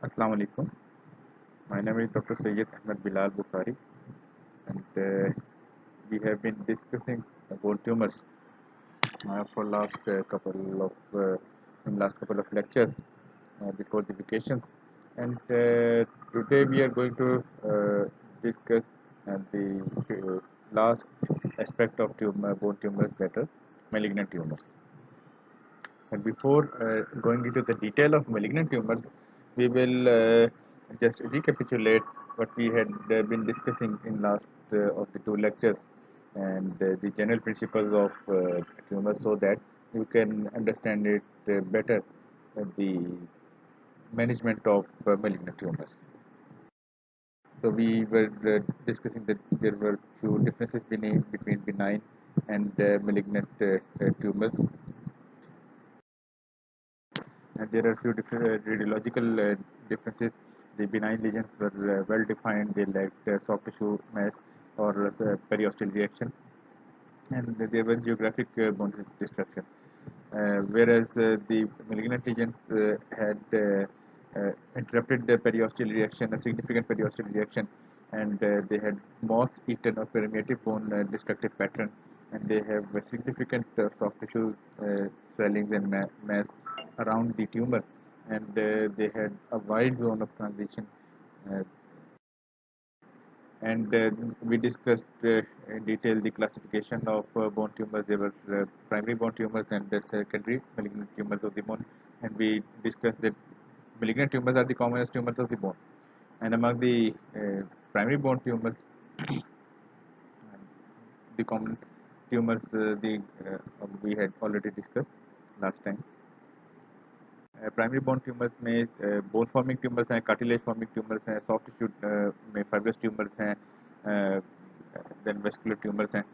Assalamu alaikum. My name is Dr. Sayyid Ahmed Bilal Bukhari, and we have been discussing about tumors for last couple of lectures before the vacations, and today we are going to discuss the last aspect of bone tumors, that is malignant tumors. And before going into the detail of malignant tumors, we will just recapitulate what we had been discussing in last of the two lectures and the general principles of tumors so that you can understand it better, the management of malignant tumors. So we were discussing that there were few differences between benign and malignant tumors, and there are few different radiological differences. The benign lesions were well defined; they lacked soft tissue mass or periosteal reaction, and there was geographic bone destruction. Whereas the malignant lesions had interrupted the periosteal reaction, a significant periosteal reaction, and they had moth-eaten or permeative bone destructive pattern, and they have a significant soft tissue swellings and mass around the tumor, and they had a wide zone of transition. Uh, and we discussed in detail the classification of bone tumors. There were primary bone tumors and the secondary malignant tumors of the bone, and we discussed that malignant tumors are the commonest tumors of the bone. And among the primary bone tumors, the common tumors we had already discussed last time. Primary bone tumours में bone forming tumours हैं, cartilage forming tumours हैं, soft tissue में fibrous tumours हैं, then vascular tumours हैं।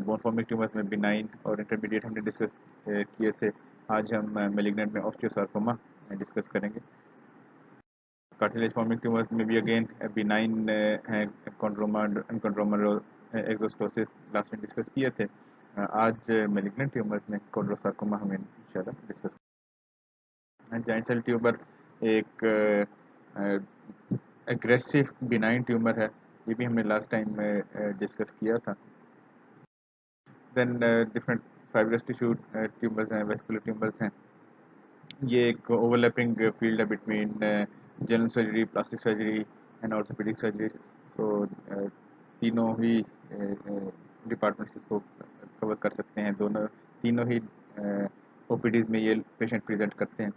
Bone forming tumours में benign और intermediate हमने discuss किए थे। आज हम मेलिग्नेंट में ऑस्टियोसार्कोमा डिस्कस करेंगे। कार्टिलेज फॉर्मिंग ट्यूमर्स में भी अगेन बिनाइन हैं, कॉन्ड्रोमा एक्सोस्टोसिस लास्ट में डिस्कस किए थे। आज मेलिग्नेंट ट्यूमर्स में कॉन्ड्रोसार्कोमा हमें इंशाल्लाह डिस्कस। जाइंट सेल ट्यूमर एक एग्रेसिव बिनाइन ट्यूमर है, ये भी हमने लास्ट टाइम में डिस्कस किया था। Then different fibrous tissue tumours हैं, वेस्कुलर ट्यूमर्स हैं। ये एक ओवरलैपिंग फील्ड है between general surgery, plastic surgery and orthopaedic surgery. तो तीनों ही डिपार्टमेंट्स इसको कवर कर सकते हैं। तीनों ही ओपीडीज में ये पेशेंट प्रेजेंट करते हैं।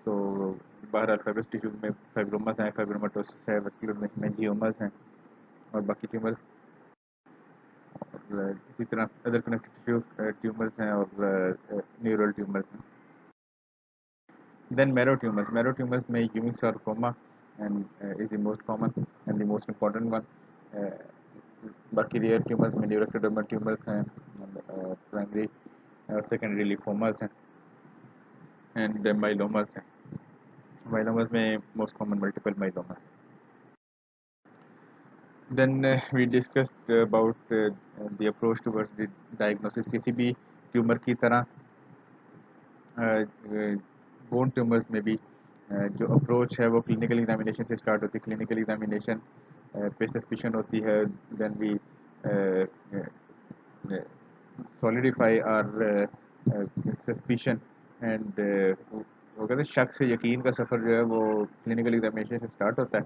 तो बहरहाल फाइब्रस टिश्यू में फाइब्रोमास हैं, फाइब्रोमाटोसिस है, वेस्कुलर में मेंजियोमास हैं और बाकी ट्यूमर्स। और इसी तरह अदर कनेक्टिव टिश्यू ट्यूमर्स हैं और न्यूरल ट्यूमर्स हैं। Then marrow tumors में Ewing sarcoma and is the most common and the most important one. बाकी rare tumors में neuroectodermal tumors हैं, primary और secondary lymphomas हैं, and myelomas हैं। Myelomas में most common multiple myeloma। Then we discussed about the approach towards the diagnosis। किसी भी tumour की तरह बोन ट्यूमर्स में भी जो अप्रोच है वो क्लिनिकल एग्जामिनेशन से स्टार्ट होती है। क्लिनिकल एग्जामिनेशन पे सस्पिशन होती है, then we solidify our suspicion and वो कहते हैं शक से यकीन का सफ़र जो है वो क्लिनिकल एग्जामिनेशन से स्टार्ट होता है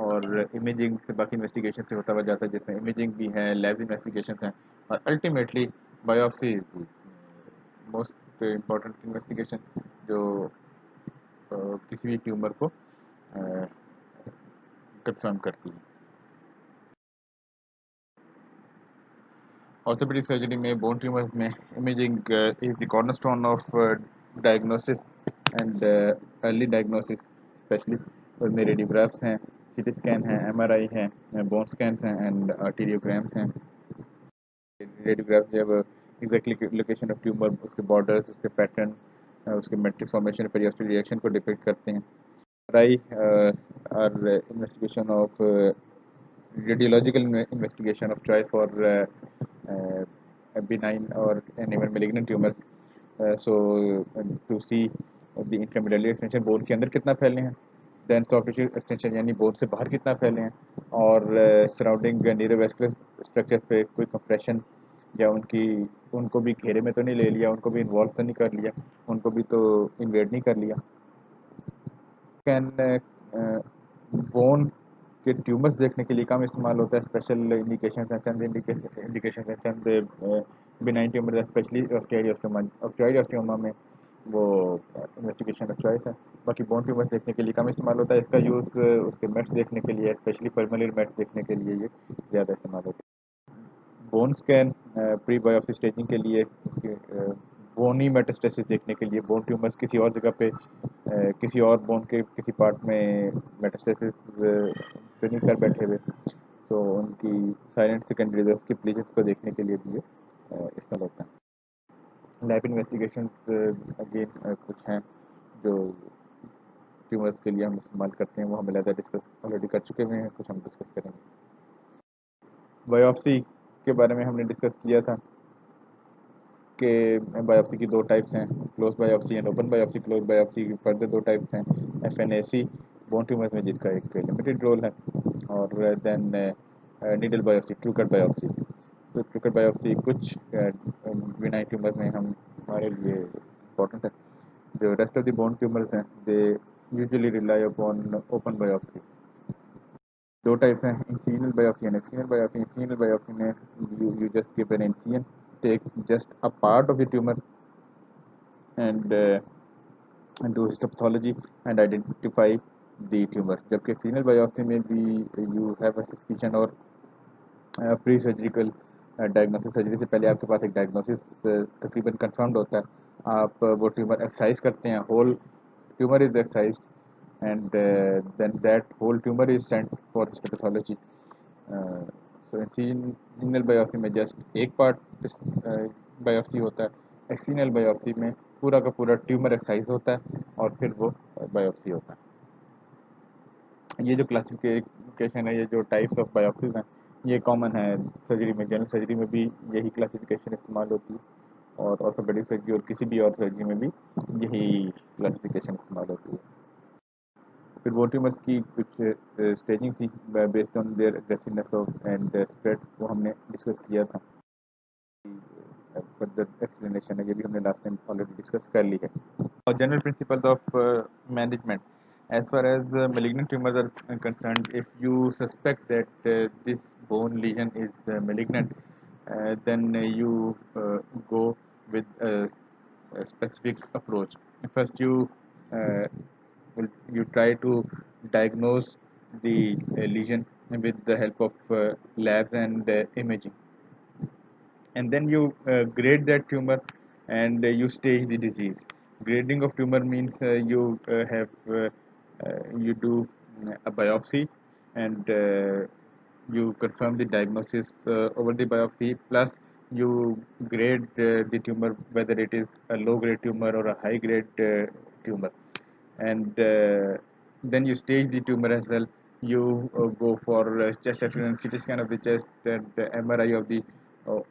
और इमेजिंग से बाकी इन्वेस्टिगेशन से होता हुआ जाता है, जिसमें इमेजिंग भी है, लैब इन्वेस्टिगेशन हैं और ultimately biopsy most important investigation जो किसी भी ट्यूमर को कंफर्म करती है। ऑर्थोपेडिक सर्जरी में बोन ट्यूमर्स में imaging is the cornerstone of diagnosis and early diagnosis, specially उसमें रेडियोग्राफ्स हैं, सीटी स्कैन है, एमआरआई है, बोन स्कैन्स हैं एंड आर्टीरियोग्राम्स हैं। रेडियोग्राफ जब एग्जैक्टली लोकेशन ऑफ ट्यूमर, उसके बॉर्डर्स, उसके पैटर्न, उसके मैट्रिक्स फॉर्मेशन, पेरियोस्टल रिएक्शन को डिपिक्ट करते हैं। एमआरआई और investigation of radiological investigation of choice for benign or and even malignant tumors, so to see the intramedullary extension bone के अंदर कितना फैले हैं, देन सॉफ्ट टिश्यू एक्सटेंशन यानी बोन से बाहर कितना फैले हैं, और सराउंडिंग न्यूरोवेस्कुलर स्ट्रक्चर पे कोई कंप्रेशन या उनको भी घेरे में तो नहीं ले लिया, उनको भी इन्वॉल्व तो नहीं कर लिया, उनको भी तो इन्वेड नहीं कर लिया। कैन बोन के ट्यूमर्स देखने के लिए काम इस्तेमाल होता है। स्पेशल इंडिकेशन है, चंद इंडिकेशन है, चंद बिनाइन ट्यूमर स्पेशली ऑस्टियोमा में वो इन्वेस्टिगेशन ऑफ चॉइस है। बाकी बोन ट्यूमर्स देखने के लिए कम इस्तेमाल होता है। इसका यूज़ उसके मेट्स देखने के लिए, स्पेशली परमनरी मेट्स देखने के लिए ये ज़्यादा इस्तेमाल होता है। Bone scan pre biopsy staging के लिए, उसके बोनी मेटास्टेसिस देखने के लिए, बोन ट्यूमर्स किसी और जगह पे किसी और बोन के किसी पार्ट में मेटास्टेसिस तो नहीं कर बैठे हुए, तो उनकी साइलेंट सेकेंडरी उसकी प्लीजेंस को देखने के लिए भी ये इस्तेमाल होता है। लैब इन्वेस्टिगेशन अगेन कुछ हैं जो ट्यूमर्स के लिए हम इस्तेमाल करते हैं, वो हम अलग डिस्कस ऑलरेडी कर चुके हुए हैं, कुछ हम डिस्कस करेंगे। बायोप्सी के बारे में हमने डिस्कस किया था कि बायोप्सी की दो टाइप्स हैं, close biopsy and open biopsy. Close biopsy की फर्दर दो टाइप्स हैं, FNAC बोन ट्यूमर्स में जिसका एक लिमिटेड रोल है, और then needle biopsy, true cut biopsy. तो ट्रू कट बायोप्सी कुछ बिनाइन ट्यूमर्स में हम हमारे लिए इम्पोर्टेंट है। जो rest of the bone tumours हैं they usually rely upon open biopsy. दो टाइप्स हैं, incisional biopsy and external biopsy. Incisional biopsy में you just give an incision, take just a part of the tumor and do histopathology and identify the tumor। जबकि external biopsy में भी you have a suspicion और pre surgical diagnosis, surgery से पहले आपके पास एक diagnosis तकरीबन कंफर्म्ड होता है। आप वो ट्यूमर एक्सरसाइज करते हैं, whole tumour is excise and then that whole tumour is sent for histopathology. So incisional biopsy में जस्ट एक पार्ट बायोप्सी होता है, एक्सटर्नल बायोप्सी में पूरा का पूरा ट्यूमर एक्सरसाइज होता है और फिर वो बायोप्सी होता है। ये जो क्लासिफिकेशन है, ये जो टाइप्स ऑफ बायोप्सीज हैं, ये कॉमन है सर्जरी में। जनरल सर्जरी में भी यही क्लासिफिकेशन इस्तेमाल होती है, और ऑर्थोपेडिक सर्जरी और किसी भी और सर्जरी में भी यही क्लासिफिकेशन इस्तेमाल होती है। फिर वो ट्यूमर्स की कुछ स्टेजिंग थी based on their aggressiveness of and spread, वो हमने डिस्कस किया था। फर्दर एक्सप्लेनेशन है, ये भी हमने लास्ट टाइम ऑलरेडी डिस्कस कर ली है। और general principles of management as far as malignant tumors are concerned, if you suspect that this bone lesion is malignant, then you go with a specific approach. First uh, you try to diagnose the lesion with the help of labs and imaging, and then you grade that tumor and you stage the disease. Grading of tumor means you do a biopsy, and you confirm the diagnosis over the biopsy, plus you grade the tumor whether it is a low grade tumor or a high grade tumor, and then you stage the tumor as well. You go for chest x-ray and CT scan of the chest and MRI of the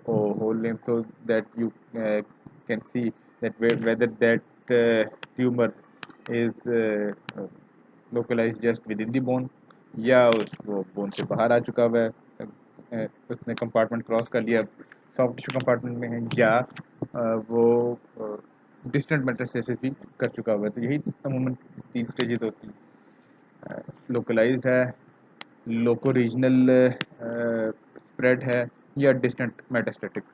whole limb, so that you can see that whether that tumor is localized just within the bone या वो bone से बाहर आ चुका हुआ है, उसने compartment cross कर लिया, सॉफ्ट टिश्यू कंपार्टमेंट में है, या वो डिस्टेंट मेटास्टेसिस भी कर चुका हुआ है। तो यही अमूमन तीन स्टेजेस होती हैं। लोकलाइज्ड है, लोको रीजनल स्प्रेड है, या डिस्टेंट मेटास्टेटिक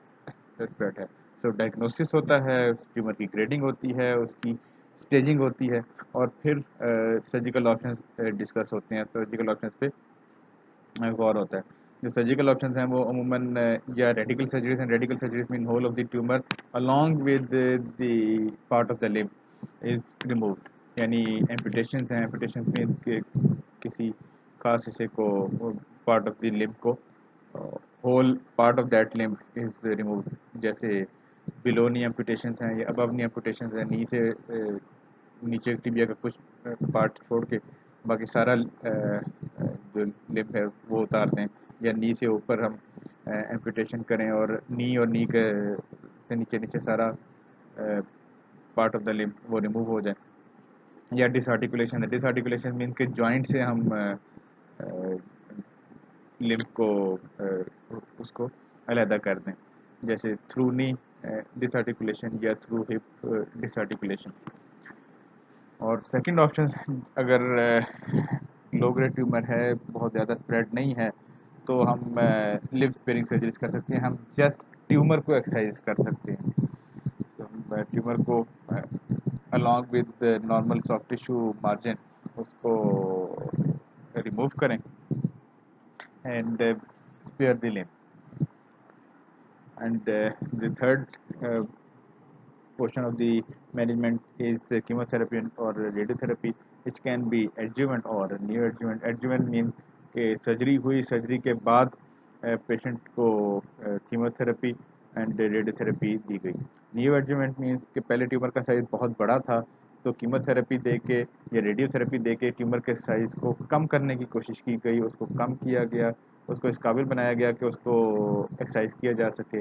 स्प्रेड है। सो डायग्नोसिस होता है, ट्यूमर की ग्रेडिंग होती है, उसकी स्टेजिंग होती है, और फिर सर्जिकल ऑप्शंस डिस्कस होते हैं। सर्जिकल ऑप्शंस पे गौर होता है। जो सर्जिकल ऑप्शंस हैं वो अमूमन या रेडिकल सर्जरीज हैं। Radical surgeries mean whole of the tumour along with the part of the limb is removed, यानी एम्पुटेशंस हैं। एम्पुटेशंस में किसी खास हिस्से को, पार्ट ऑफ द लिम्ब को, whole part of that limb is removed. जैसे बिलो नी एम्पुटेशंस हैं या अबव नी एम्पुटेशंस हैं, नी से नीचे टिबिया का कुछ पार्ट छोड़ के बाकी सारा जो लिम्ब है वो उतार दें, या नी से ऊपर हम एम्पुटेशन करें और नी के से नीचे नीचे सारा पार्ट ऑफ द लिम्ब वो रिमूव हो जाए। या डिसआर्टिकुलेशन है। डिसआर्टिकुलेशन मीन के जॉइंट से हम लिम्ब को उसको अलहदा कर दें, जैसे थ्रू नी डिसआर्टिकुलेशन या थ्रू हिप डिसआर्टिकुलेशन। और सेकंड ऑप्शन, अगर लो ग्रेड ट्यूमर है, बहुत ज़्यादा स्प्रेड नहीं है, तो हम लिव स्पेयरिंग सर्जरीज कर सकते हैं। हम जस्ट ट्यूमर को एक्सरसाइज कर सकते हैं, तो ट्यूमर को along with normal soft tissue margin उसको रिमूव करें and spare the limb. And the third portion of the management is chemotherapy or radiotherapy, which can be adjuvant or neoadjuvant. Adjuvant means कि surgery हुई, surgery के बाद patient को chemotherapy and radiotherapy दी गई। Neo adjuvant means कि पहले tumour का size बहुत बड़ा था, तो कीमोथेरेपी दे के या रेडियोथेरेपी दे के ट्यूमर के साइज़ को कम करने की कोशिश की गई, उसको कम किया गया, उसको इस काबिल बनाया गया कि उसको एक्सरसाइज किया जा सके,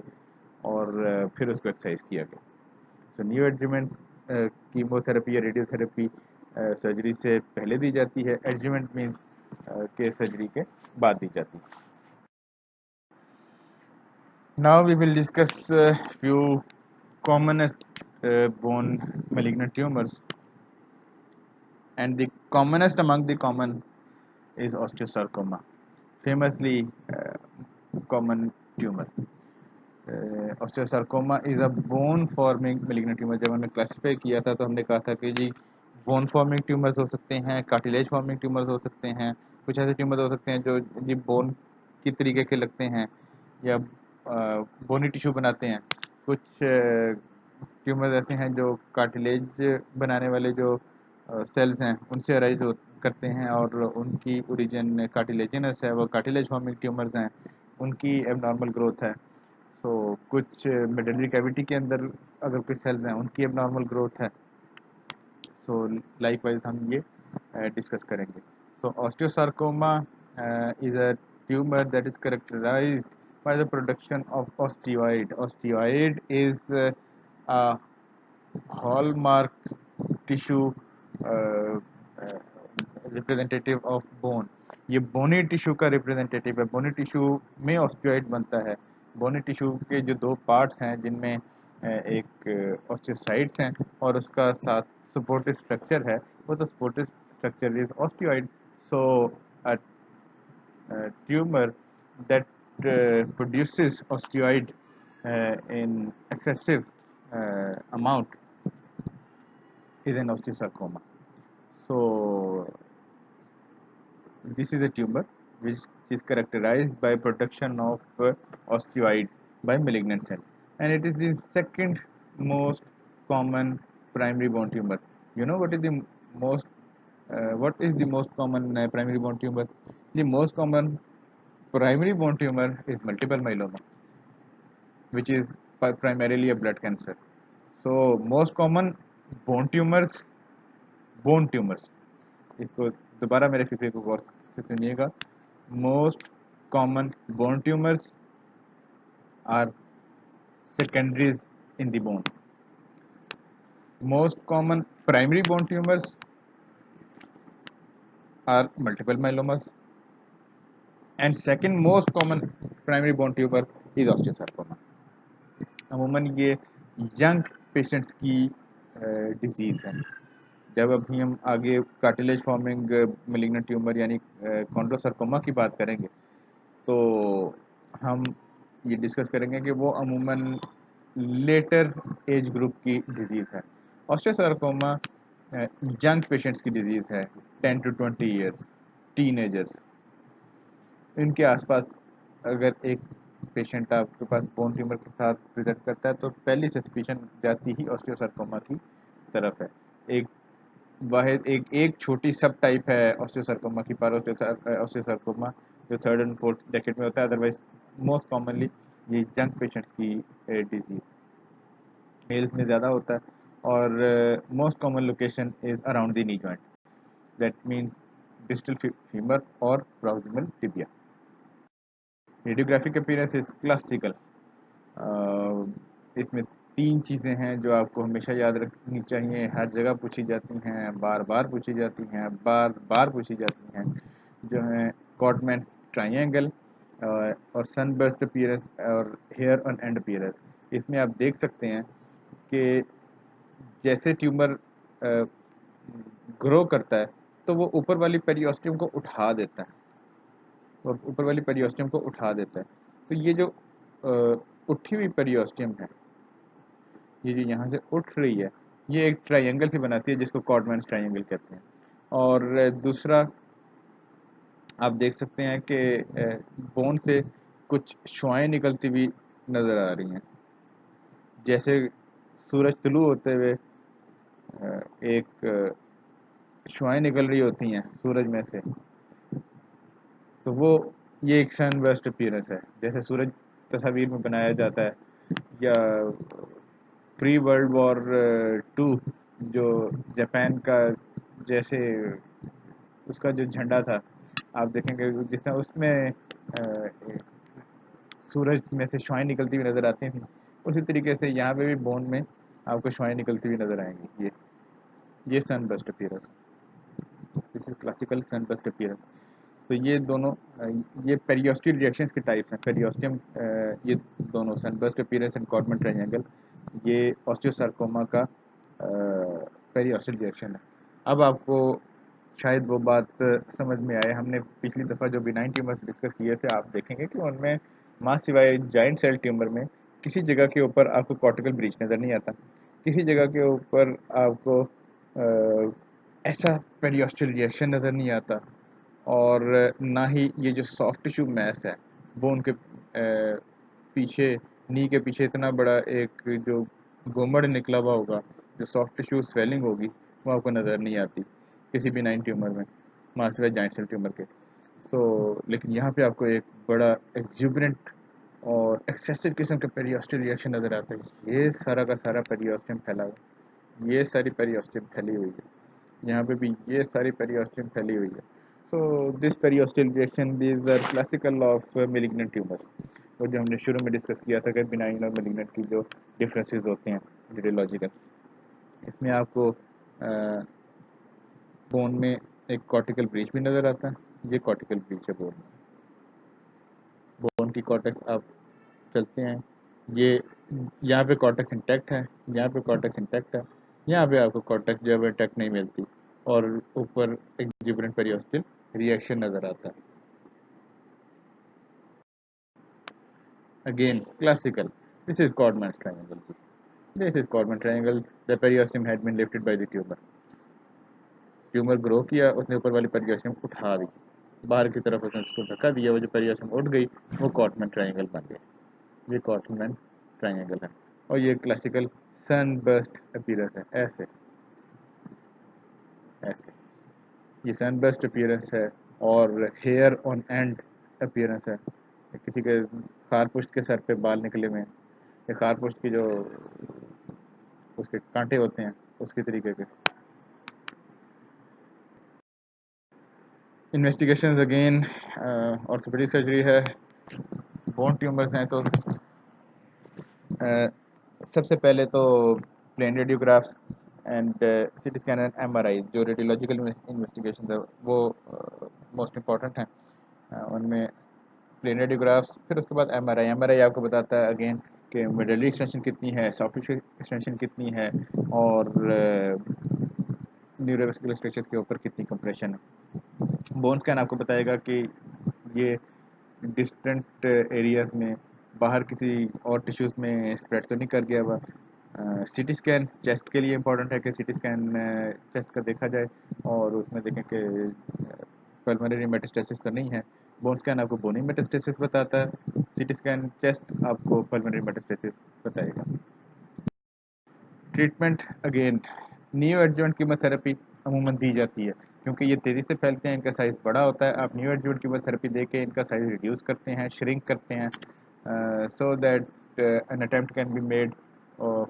और फिर उसको एक्सरसाइज किया गया। तो न्यू एडजुवेंट कीमोथेरेपी या रेडियोथेरेपी सर्जरी से पहले दी जाती है, एडजुवेंट मीन्स के सर्जरी के बाद दी जाती है। Now we will discuss few commonest bone malignant tumors, and the commonest among the common is osteosarcoma, famously common tumor. Osteosarcoma is a bone forming malignant tumour. जब हमने क्लासिफाई किया था तो हमने कहा था कि जी बोन फॉर्मिंग ट्यूमर्स हो सकते हैं, कार्टिलेज फॉर्मिंग ट्यूमर्स हो सकते हैं, कुछ ऐसे ट्यूमर्स हो सकते हैं जो जी बोन की तरीके के लगते हैं या बोनी टिश्यू बनाते हैं। कुछ ट्यूमर्स ऐसे हैं जो कार्टिलेज बनाने वाले जो सेल्स हैं उनसे अराइज करते हैं और उनकी ओरिजिन कार्टिलेजिनस है, वो कार्टिलेज फॉर्मिंग ट्यूमर्स हैं, उनकी एबनॉर्मल ग्रोथ है। सो कुछ मेडलरी कैविटी के अंदर अगर कुछ सेल्स हैं उनकी एबनॉर्मल ग्रोथ है। सो लाइकवाइज हम ये डिस्कस करेंगे। So osteosarcoma is a tumour that is characterised by the production of osteoid. Osteoid is a hallmark tissue uh, uh, representative of bone. ये बोनी टिश्यू का रिप्रेजेंटेटिव है। बोनी टिश्यू में ऑस्टियोइड बनता है। बोनी टिश्यू के जो दो पार्ट्स हैं जिनमें एक ऑस्टियोसाइड्स हैं और उसका साथ सपोर्टिव स्ट्रक्चर है, वो तो supportive structure is osteoid. So tumour that produces osteoid in excessive amount is an osteosarcoma. So this is a tumor which is characterized by production of osteoids by malignant cells, and it is the second most common primary bone tumor. You know what is the most common primary bone tumor? The most common primary bone tumor is multiple myeloma, which is primarily a blood cancer. So most common bone tumors, bone tumors, इसको दोबारा मेरे फिक्रे को गौर से सुनिएगा। Most common bone tumors are secondaries in the bone. Most common primary bone tumors are multiple myelomas, and second most common primary bone tumor is osteosarcoma. अमूमन ये young patients की disease है। जब अभी हम आगे कार्टिलेज फॉर्मिंग मैलिग्नेंट ट्यूमर यानी कॉन्ड्रोसarcoma की बात करेंगे तो हम ये डिस्कस करेंगे कि वो अमूमन लेटर एज ग्रुप की डिजीज़ है। ऑस्टियोसार्कोमा यंग पेशेंट्स की डिजीज़ है, 10 to 20 ईयर्स, टीनेजर्स। इनके आसपास अगर एक पेशेंट आपके पास बोन ट्यूमर के साथ प्रेजेंट करता है तो पहली सस्पिशन जाती ही ऑस्टियोसार्कोमा की तरफ है। एक वाहिद एक छोटी सब टाइप है ऑस्टियोसार्कोमा की, पर ऑस्टियोसार्कोमा जो थर्ड एंड फोर्थ डेकेड में होता है। अदरवाइज मोस्ट कॉमनली ये यंग पेशेंट्स की डिजीज मेल्स में ज़्यादा होता है, और most common location is around the knee joint, that means distal femur और proximal tibia. Radiographic appearance is classical. इसमें तीन चीज़ें हैं जो आपको हमेशा याद रखनी चाहिए, हर जगह पूछी जाती हैं, बार बार पूछी जाती हैं, बार बार पूछी जाती हैं, जो हैं कॉटमैन ट्राइंगल और सनबर्स्ट अपीयरेंस और हेयर ऑन एंड अपीयरेंस। इसमें आप देख सकते हैं कि जैसे ट्यूमर ग्रो करता है तो वो ऊपर वाली पेरियोस्टियम को उठा देता है, और ऊपर वाली पेरियोस्टियम को उठा देता है। तो ये जो उठी हुई पेरियोस्टियम है, ये जो यहाँ से उठ रही है, ये एक ट्रायंगल से बनाती है जिसको कॉडमैन्स ट्रायंगल कहते हैं। और दूसरा आप देख सकते हैं कि बोन से कुछ शुआएं निकलती हुई नज़र आ रही हैं, जैसे सूरज तुलू होते हुए एक शुआएं निकल रही होती हैं सूरज में से। तो वो ये एक सन वेस्ट अपीयरेंस है, जैसे सूरज तस्वीर में बनाया जाता है, या प्री वर्ल्ड वॉर टू जो जापान का, जैसे उसका जो झंडा था, आप देखेंगे जिसमें उसमें सूरज में से शुआएं निकलती हुई नज़र आती थी, उसी तरीके से यहाँ पे भी बोन में आपको शुआएं निकलती हुई नज़र आएंगी। ये sunburst appearance, this is classical sunburst appearance. तो ये दोनों ये पेरियोस्टियल रिएक्शंस के टाइप्स हैं। पेरियोस्टियम, ये दोनों sunburst appearance and Codman triangle, ये ऑस्टियोसार्कोमा का पेरियोस्टियल रिएक्शन है। अब आपको शायद वो बात समझ में आए, हमने पिछली दफ़ा जो बिनाइन ट्यूमर्स डिस्कस किए थे, आप देखेंगे कि उनमें मां सिवाय जाइंट सेल ट्यूमर में किसी जगह के ऊपर आपको कॉर्टिकल ब्रीच नज़र नहीं आता, किसी जगह के ऊपर आपको ऐसा पेरियोस्टियल रिएक्शन नज़र नहीं आता, और ना ही ये जो सॉफ्ट टिश्यू मैस है बोन के पीछे, नी के पीछे इतना बड़ा एक जो गोमड़ निकला हुआ होगा, जो सॉफ्ट टिश्यू स्वेलिंग होगी, वो आपको नज़र नहीं आती किसी भी नाइन ट्यूमर में, मासिवा जॉइंट सेल ट्यूमर के। लेकिन यहाँ पे आपको एक बड़ा एक्जुबरेंट और एक्सेसिव किस्म का पेरियोस्टियल रिएक्शन नज़र आता है। ये सारा का सारा पेरियोस्टियम फैला हुआ, ये सारी पेरियोस्टियम फैली हुई है, यहाँ पे भी ये सारी पेरियोस्टियम फैली हुई है। So this periosteal reaction, these are classical of malignant tumors। और जो हमने शुरू में डिस्कस किया था कि बिनाइन और malignant की जो डिफरेंसेस होते हैं रेडियोलॉजिकल, इसमें आपको बोन में एक कॉर्टिकल ब्रीच भी नज़र आता है। ये कॉर्टिकल ब्रीच है बोन में, बोन की कॉर्टेक्स आप चलते हैं, ये यहाँ पे कॉर्टेक्स इंटैक्ट है, यहाँ पे कॉर्टेक्स इंटैक्ट है, यहाँ पे आपको कॉर्टेक्स जो है इंटैक्ट नहीं मिलती, और ऊपर एक्जिबरेंट पेरियोस्टियल रिएक्शन नज़र आता है। Again, classical. This is Codman's triangle. This is Codman triangle. The periosteum had been lifted by the tumor. Tumour grow किया, उसने ऊपर वाली पेरियोस्टियम उठा दी, बाहर की तरफ उसने उसको धक्का दिया, वो जो पेरियोस्टियम उठ गई, वो कॉटमैन ट्रायंगल बन गया। ये कॉटमैन ट्रायंगल है, और ये क्लासिकल सनबर्स्ट अपीयरेंस है। ऐसे ऐसे ये सनबर्स्ट अपीयरेंस है, और हेयर ऑन एंड अपीयरेंस है। किसी के खारपुष्ट के सर पे बाल निकले हुए हैं, या खारपुष्ट की जो उसके कांटे होते हैं उसके तरीके के। इन्वेस्टिगेशंस अगेन ऑर्थोपेडिक सर्जरी है, बोन ट्यूमर्स हैं, तो सबसे पहले तो plain radiographs and CT scan and MRI, जो रेडियोलॉजिकल इन्वेस्टिगेशन है वो मोस्ट इम्पॉर्टेंट हैं। उनमें प्लेन रेडियोग्राफ्स, फिर उसके बाद एमआरआई। एमआरआई आपको बताता है अगेन कि मेडलरी एक्सटेंशन कितनी है, सॉफ्ट टिश्यू एक्सटेंशन कितनी है, और न्यूरोवेस्कुलर स्ट्रक्चर के ऊपर कितनी कंप्रेशन है। बोन स्कैन आपको बताएगा कि ये डिस्टेंट एरियाज में बाहर किसी और टिश्यूज़ में स्प्रेड तो नहीं कर गया हुआ। सीटी स्कैन चेस्ट के लिए इम्पॉर्टेंट है कि सीटी स्कैन चेस्ट का देखा जाए, और उसमें देखें कि पल्मोनरी मेटास्टेसिस तो नहीं है। बोन स्कैन आपको बोनी मेटास्टेसिस बताता है, सीटी स्कैन चेस्ट आपको पल्मोनरी मेटास्टेसिस बताएगा। Treatment again new adjuvant chemotherapy अमूमन दी जाती है, क्योंकि ये तेज़ी से फैलते हैं, इनका साइज़ बड़ा होता है। आप न्यू एडजुवेंट कीमोथेरेपी दे के इनका साइज़ रिड्यूस करते हैं, श्रिंक करते हैं, so that an attempt can be made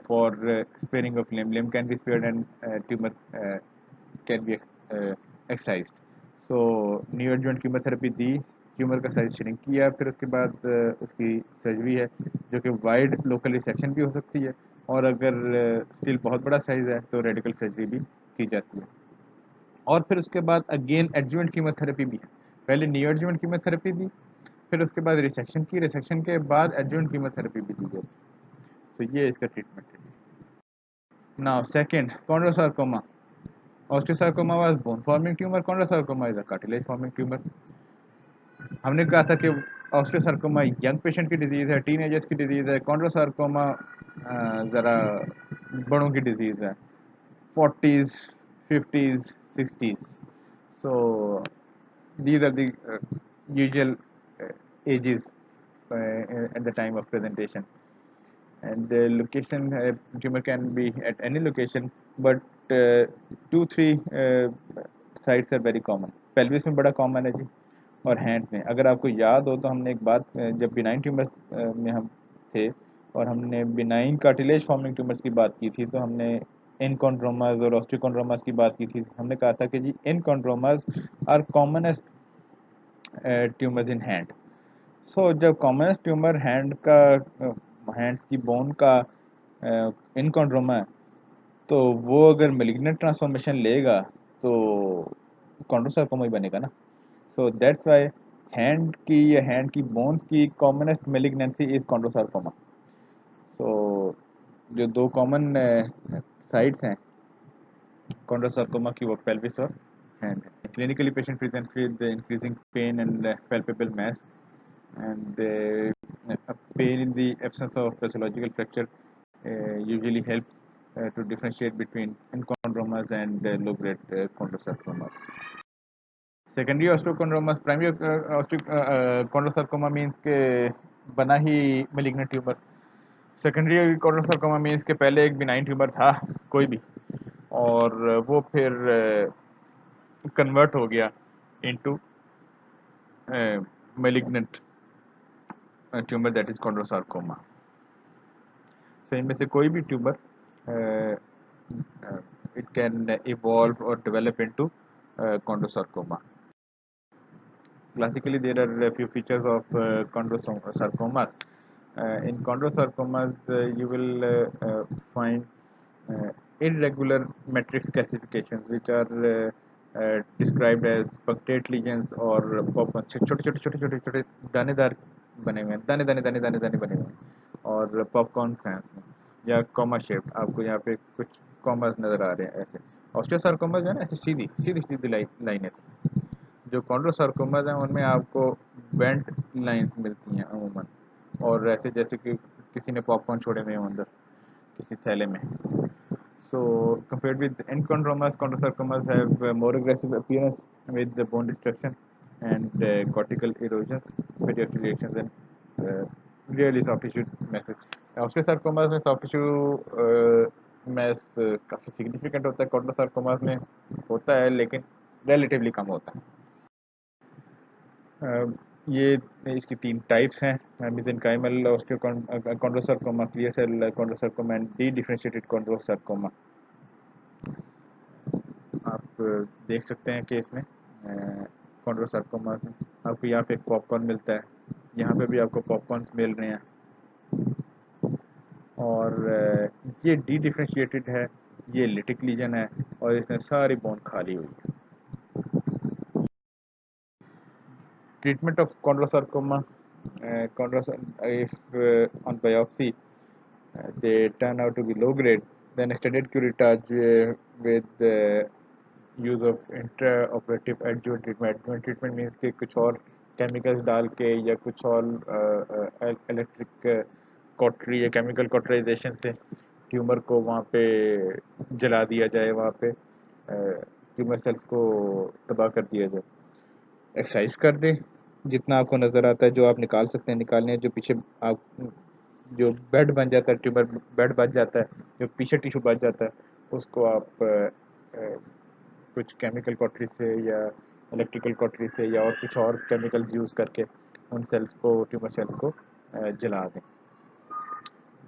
for sparing of limb can be spared and tumour can be excised. So neoadjuvant chemotherapy दी, ट्यूमर का साइज श्रिंक किया, फिर उसके बाद उसकी सर्जरी है, जो कि वाइड लोकल रिसेक्शन भी हो सकती है, और अगर स्टिल बहुत बड़ा साइज है तो रेडिकल सर्जरी भी की जाती है। और फिर उसके बाद अगेन एडजुवेंट कीमोथेरेपी भी है। पहले नियो एडजुवेंट कीमोथेरेपी दी, फिर उसके बाद रिसेक्शन की, रिसेक्शन के बाद एडजुवेंट कीमोथेरेपी भी दी जाती है। तो ये इसका ट्रीटमेंट है। Now second, chondrosarcoma. Osteosarcoma was bone forming tumor, chondrosarcoma is a cartilage forming tumor. हमने कहा था कि ऑस्टियोसार्कोमा यंग पेशेंट की डिजीज़ है, टीनेजर्स की डिजीज़ है, कॉन्ड्रोसार्कोमा ज़रा बड़ों की डिजीज़ है, 40s, 50s, 60s. So these are the usual ages at the time of presentation. And the location tumor can be at any location, but uh, 2-3 sites are very common. pelvis में बड़ा common है जी, और hands में। अगर आपको याद हो तो हमने एक बात जब बिनाइन ट्यूमर्स में हम थे और हमने बिनाइन कार्टिलेज फॉर्मिंग ट्यूमर्स की बात की थी, तो हमने इनकॉन्ड्रोमास और ऑस्टियोकॉन्ड्रोमास की बात की थी। हमने कहा था कि जी enchondromas are commonest tumours in hand. So जब कॉमनेस्ट ट्यूमर हैंड्स की बोन का इनकॉन्ड्रोमा है, तो वो अगर मेलिग्नेंट ट्रांसफॉर्मेशन लेगा तो कॉन्ड्रोसार्कोमा ही बनेगा ना। सो दैट्स व्हाई हैंड की या हैंड की बोन्स की कॉमनेस्ट मेलिग्नेंसी इज कॉन्ड्रोसार्कोमा। सो जो दो कॉमन साइट्स हैं कॉन्ड्रोसार्कोमा की, वो पेल्विस और हैंड है। Clinically patient presents with increasing pain and palpable mass and pain in the absence of pathological fracture usually helps to differentiate between enchondromas and low-grade chondrosarcomas. Secondary osteochondromas, primary chondrosarcoma means के बना ही malignant tumor. Secondary chondrosarcoma means के पहले एक benign tumour था कोई भी, और वो फिर कन्वर्ट हो गया into malignant tumor, that is chondrosarcoma. तो इनमें से कोई भी tumour it can evolve or develop into chondrosarcoma. Classically, there are a few features of chondrosarcomas. In chondrosarcomas, you will find irregular matrix calcifications, which are described as punctate lesions or छोटे छोटे दानेदार बने हुए हैं, दाने दाने दाने दाने दाने बने हुए हैं, और पॉपकॉर्न फैंस में, या कॉमा शेप, आपको यहाँ पे कुछ कॉमर्स नजर आ रहे हैं ऐसे। ऑस्टियोसार्कोमा जो है ना, ऐसे सीधी सीधी सीधी लाइनें। जो कॉन्ड्रोसार्कोमाज हैं उनमें आपको बेंट लाइंस मिलती हैं अमूमन, और ऐसे जैसे कि किसी ने पॉपकॉर्न छोड़े हुए हों अंदर किसी थैले में। सो compared with enchondromas, chondrosarcomas have more aggressive appearance with the bone destruction and cortical erosions, periodic reactions, and really soft tissue masses. Osteosarcomas में soft tissue mass काफ़ी significant होता है, chondrosarcomas में होता है लेकिन relatively कम होता है। ये इसकी तीन टाइप्स हैं, mesenchymal osteochondrosarcoma, clear cell chondrosarcoma and dedifferentiated chondrosarcoma. आप देख सकते हैं कि इसमें कॉन्ड्रोसार्कोमा में आपको यहाँ पे एक पॉपकॉर्न मिलता है, यहाँ पे भी आपको पॉपकॉर्न मिल रहे हैं, और ये डी डिफरेंशिएटेड है, ये लिटिक लीजन है, और इसमें सारी बोन खाली हुई है। Treatment of chondrosarcoma, if on biopsy they turn out to be low grade, then extended curettage with the use of intraoperative adjuvant treatment. Adjuvant treatment means कि कुछ और chemicals डाल के या कुछ और electric cautery या chemical cauterization से ट्यूमर को वहाँ पे जला दिया जाए, वहाँ पे ट्यूमर सेल्स को तबाह कर दिया जाए। एक्सरसाइज कर दें, जितना आपको नज़र आता है जो आप निकाल सकते हैं निकालने, जो पीछे आप जो बेड बन जाता है, ट्यूमर बेड बच जाता है, जो पीछे टिश्यू बच जाता है, उसको आप कुछ केमिकल कॉटरी से या इलेक्ट्रिकल कॉटरी से या और कुछ और केमिकल्स यूज़ करके उन सेल्स को, ट्यूमर सेल्स को जला दें।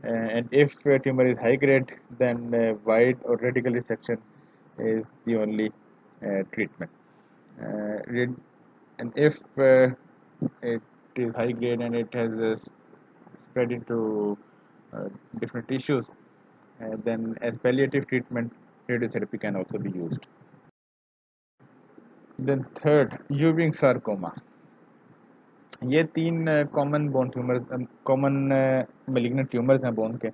And if tumor is high grade, then wide or radical resection is the only treatment. And if it is high grade and it has spread into different tissues, then as palliative treatment, radiotherapy can also be used. Then third, Ewing sarcoma. ये तीन common bone tumours, common malignant tumours हैं bone के,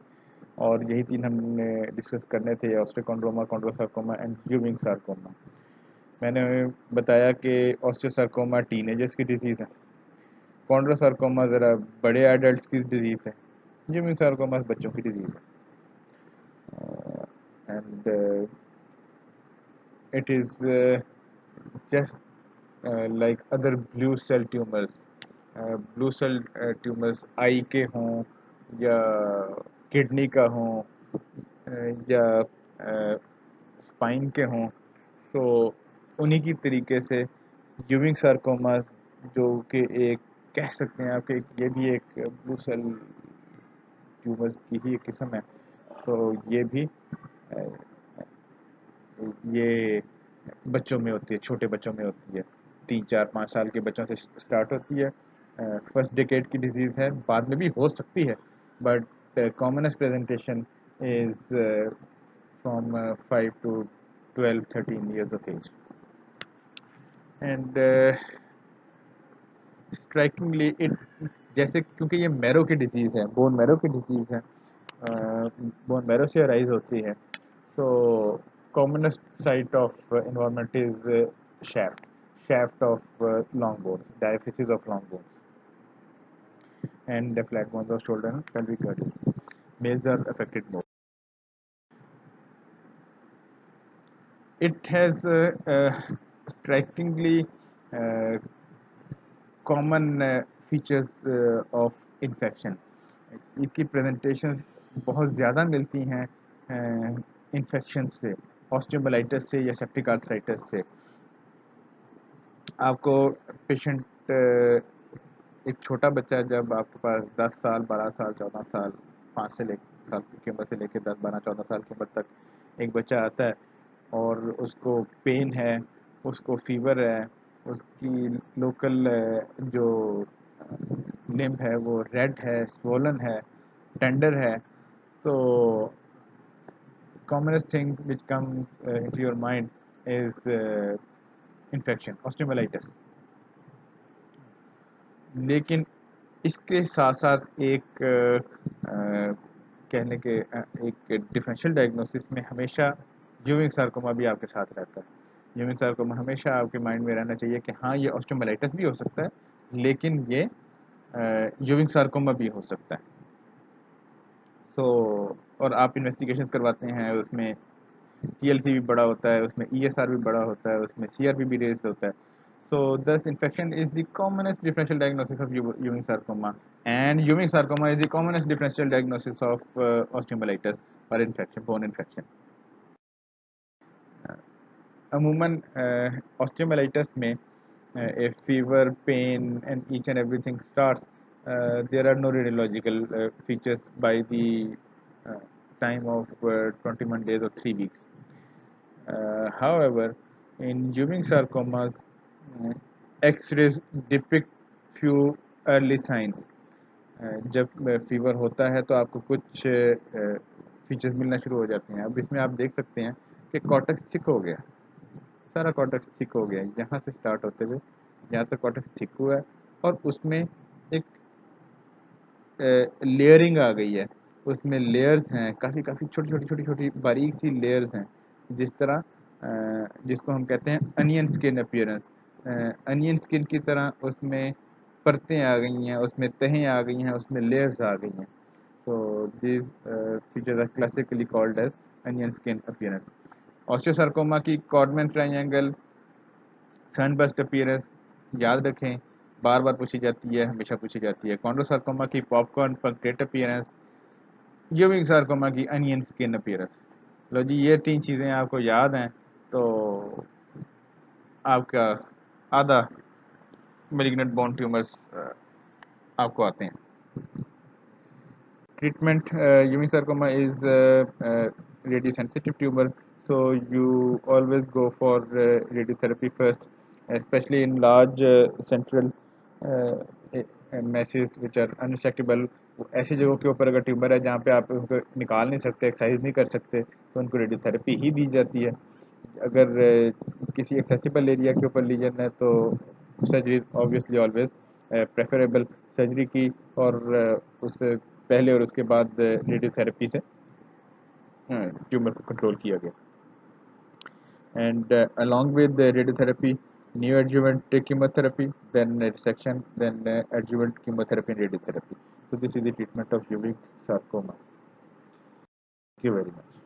और यही तीन हमने discuss करने थे, ऑस्टियोकॉन्ड्रोमा, कॉन्ड्रोसार्कोमा एंड यूविंग सार्कोमा। मैंने बताया कि ऑस्टियोसार्कोमा टीनेजर्स की डिजीज़ है, कॉन्ड्रोसार्कोमा ज़रा बड़े एडल्ट्स की डिजीज़ है, यूविंग सार्कोमा बच्चों की डिजीज़ है। And it is just like other blue cell tumors, blue cell tumours आई के हों या किडनी का हों या स्पाइन के हों, तो उन्हीं की तरीके से यूविंग सार्कोमा, जो कि एक कह सकते हैं आपके, ये भी एक ब्लू सेल ट्यूमर्स की ही एक किस्म है, तो ये भी ये बच्चों में होती है, छोटे बच्चों में होती है, 3 4 5 साल के बच्चों से स्टार्ट होती है, फर्स्ट डिकेड की डिजीज़ है, बाद में भी हो सकती है, but commonest presentation is from 5 to 12 13 years of age. And strikingly it, जैसे क्योंकि ये मैरो की डिजीज़ है, बोन मैरो की डिजीज़ है, बोन मैरो से अराइज होती है, so commonest site of involvement is shaft of long bones, diaphysis of long bones, and the flat bones of shoulder and pelvic girdles. Males are affected more. It has strikingly uh, common features of infection. इसकी presentation बहुत ज़्यादा मिलती हैं infection से, osteomyelitis से या septic arthritis से। आपको पेशेंट, एक छोटा बच्चा जब आपके पास 10 साल 12 साल 14 साल 5 से साल की उम्र से लेकर 10 12 14 साल की उम्र तक एक बच्चा आता है और उसको पेन है, उसको फीवर है, उसकी लोकल जो लिम्ब है वो रेड है, स्वोलन है, टेंडर है, तो commonest thing which comes into your mind is infection, osteomyelitis. लेकिन इसके साथ साथ एक कहने के एक डिफरेंशियल डायग्नोसिस में हमेशा यूविंग सार्कोमा भी आपके साथ रहता है। यूविंग सार्कोमा हमेशा आपके माइंड में रहना चाहिए कि हाँ, ये ऑस्टियोमाइलाइटिस भी हो सकता है, लेकिन ये यूविंग सार्कोमा भी हो सकता है। सो और आप इन्वेस्टिगेशन करवाते हैं, उसमें TLC भी बड़ा होता है, उसमें ESR भी बड़ा होता है, उसमें CRP भी रेज्ड होता है। So thus infection is the commonest differential diagnosis of Ewing sarcoma, and Ewing sarcoma is the commonest differential diagnosis of osteomyelitis or infection, bone infection. अमूमन osteomyelitis में if fever, pain and each and everything starts, there are no radiological features by the uh, time of 21 days or 3 weeks. However, in Ewing sarcomas, X-rays depict few early signs. जब fever होता है तो आपको कुछ features मिलना शुरू हो जाते हैं। अब इसमें आप देख सकते हैं कि कॉर्टेक्स थिक हो गया, सारा कॉर्टेक्स थिक हो गया, यहाँ से स्टार्ट होते हुए यहाँ तक कॉर्टेक्स थिक हुआ है, और उसमें एक लेयरिंग आ गई है, उसमें लेयर्स हैं, काफ़ी काफ़ी छोटी छोटी छोटी छोटी बारीक सी लेयर्स हैं, जिस तरह जिसको हम कहते हैं onion skin appearance, onion skin की तरह उसमें परतें आ गई हैं, उसमें तहें आ गई हैं, उसमें लेयर्स आ गई हैं। So this features are classically called as onion skin appearance. Osteosarcoma की कॉर्डमैन ट्रायंगल सनबर्स्ट अपीयरेंस याद रखें, बार बार पूछी जाती है, हमेशा पूछी जाती है। कॉन्ड्रोसार्कोमा की पॉपकॉर्न पंक्टेट अपीयरेंस, यूविंग सार्कोमा की अनियन स्किन अपीयरेंस। लो जी, ये 3 चीज़ें आपको याद हैं तो आपका आधा मेलिग्नेंट बोन ट्यूमर्स आपको आते हैं। Treatment, Ewing sarcoma is radiosensitive tumor, so you always go for radiotherapy first, especially in large central masses which are unresectable. ऐसी जगहों के ऊपर अगर ट्यूमर है जहाँ पे आप उनको निकाल नहीं सकते, एक्सरसाइज नहीं कर सकते, तो उनको रेडियोथेरेपी ही दी जाती है। अगर किसी एक्सेसिबल एरिया के ऊपर लीजन है तो surgery obviously always preferable, surgery की और उससे पहले और उसके बाद रेडियोथेरेपी से ट्यूमर को कंट्रोल किया गया। And along with the radiotherapy, neoadjuvant chemotherapy, then resection, then adjuvant chemotherapy and radiotherapy. So this is the treatment of Ewing sarcoma. Thank you very much.